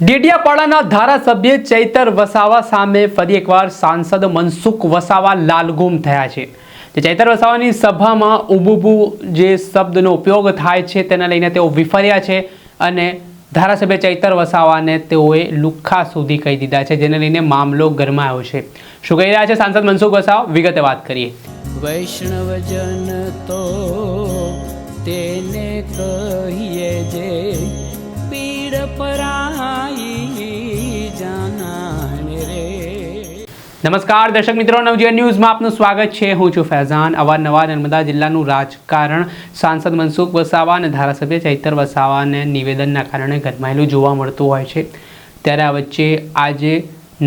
ડેડિયાપાડાના ધારાસભ્ય ચૈતર વસાવા સામે ફરી એકવાર સાંસદ મનસુખ વસાવા લાલગુમ થયા છે। ચૈતર વસાવાની સભામાં ઉબુબુ જે શબ્દનો ઉપયોગ થાય છે તેને લઈને તેઓ વિફર્યા છે અને ધારાસભ્ય ચૈતર વસાવાને તેઓએ લુખ્ખા સુધી કહી દીધા છે, જેને લઈને મામલો ગરમાયો છે। શું કહી રહ્યા છે સાંસદ મનસુખ વસાવા, વિગતે વાત કરીએ। વૈષ્ણવજન તો તેને કહીએ જે પીડ પરાઈ જાનાને રે। નમસ્કાર દર્શક મિત્રો, નવજીવન ન્યૂઝમાં આપનું સ્વાગત છે। હું છું ફૈઝાન। અવારનવાર નર્મદા જિલ્લાનું રાજકારણ સાંસદ મનસુખ વસાવા અને ધારાસભ્ય ચૈતર વસાવાને નિવેદનના કારણે ગરમાયેલું જોવા મળતું હોય છે। ત્યારે આ વચ્ચે આજે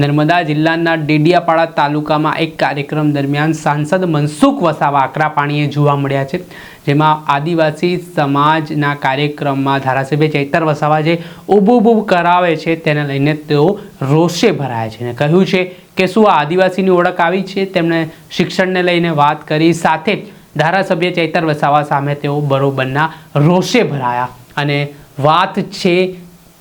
નર્મદા જિલ્લાના ડેડિયાપાડા તાલુકામાં એક કાર્યક્રમ દરમિયાન સાંસદ મનસુખ વસાવા આકરા પાણીએ જોવા મળ્યા છે, જેમાં આદિવાસી સમાજના કાર્યક્રમમાં ધારાસભ્ય ચૈતર વસાવા જે ઉબુબુ કરાવે છે તેને લઈને તેઓ રોષે ભરાયા છે અને કહ્યું છે કે શું આ આદિવાસીની ઓળખ આવી છે। તેમણે શિક્ષણને લઈને વાત કરી, સાથે ધારાસભ્ય ચૈતર વસાવા સામે તેઓ બરોબરના રોષે ભરાયા અને વાત છે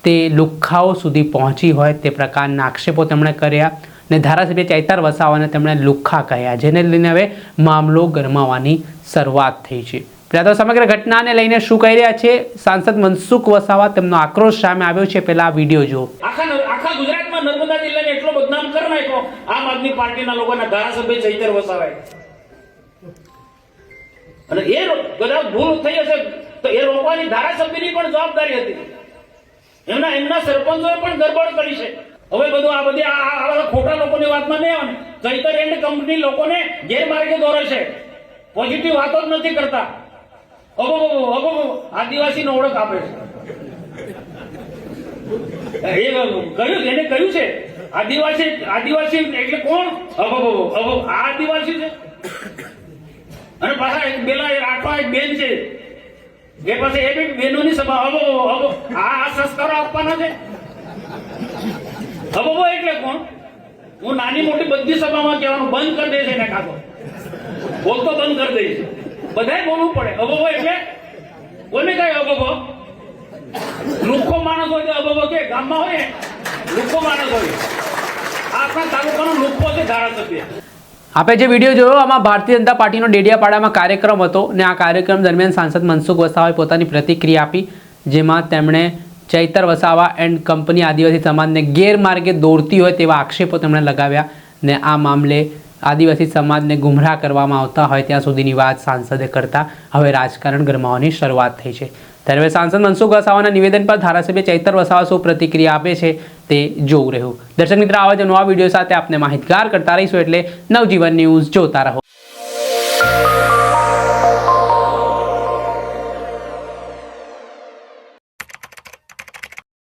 તે લુખ્ખાઓ સુધી પહોંચી હોય તે પ્રકારના આક્ષેપો તેમણે કર્યા અને ધારાસભ્ય ચૈતર વસાવાને તેમણે લુખ્ખા કહ્યા, જેને લઈને હવે મામલો ગરમાવાની શરૂઆત થઈ છે। પહેલાં તો સમગ્ર ઘટનાને લઈને શું કહી રહ્યા છે સાંસદ મનસુખ વસાવા, તેમનો આક્રોશ સામે આવ્યો છે। પહેલા આ વિડીયો જુઓ। આખા ગુજરાતમાં નર્મદા જિલ્લાને એટલો બદનામ કરી નાખ્યો આમ આદમી પાર્ટીના લોકોના ધારાસભ્ય ચૈતર વસાવાએ, અને એ કદાચ ભૂલ થઈ હશે તો એ રોકવાની ધારાસભ્યની પણ જવાબદારી હતી। એમના સરપંચોએ પણ ગરબડ કરી છે। હવે બધું આ બધી આ ખોટા લોકોની વાતમાં નહીં આવે ને। ચૈતર એન્ડ કંપની લોકોને ગેરમાર્ગે દોરે છે, પોઝિટિવ વાતો જ નથી કરતા। આદિવાસીનો ઓળખ આપે છે। એને કહ્યું છે આદિવાસી એટલે કોણ? આ આદિવાસી છે અને પાછા એક આઠવા એક બેન છે, એ પાસે એ બી બહેનોની સભા આ સંસ્કારો આપવાના છે। એટલે કોણ? હું નાની મોટી બધી સભામાં કહેવાનું બંધ કરી દે છે ને, કાતો બોલતો બંધ કરી દઈશ, બધાય બોલવું પડે। એટલે કોને કહે લુખ્ખો માણસ હોય તો અબબો કે ગામમાં હોય લુખ્ખો માણસ હોય, આપણા તાલુકાનો લુખ્ખો છે ધારાસભ્ય। આપણે જે વિડીયો જોયો આમાં ભારતીય જનતા પાર્ટીનો ડેડિયાપાડામાં કાર્યક્રમ હતો ને આ કાર્યક્રમ દરમિયાન સાંસદ મનસુખ વસાવાએ પોતાની પ્રતિક્રિયા આપી, જેમાં તેમણે ચૈતર વસાવા એન્ડ કંપની આદિવાસી સમાજને ગેરમાર્ગે દોરતી હોય તેવા આક્ષેપો તેમણે લગાવ્યા ને આ મામલે આદિવાસી સમાજને ગુમરાહ કરવામાં આવતા હોય ત્યાં સુધીની વાત સાંસદે કરતા હવે રાજકારણ ગરમાવાની શરૂઆત થઈ છે। ત્યારે સાંસદ મનસુખ વસાવાના નિવેદન પર ધારાસભ્ય ચૈતર વસાવા શું પ્રતિક્રિયા આપે છે તે જોવું રહ્યું। દર્શક મિત્ર, આવા જ નવા વિડીયો સાથે આપને માહિતગાર કરતા રહીશું, એટલે નવજીવન ન્યૂઝ જોતા રહો।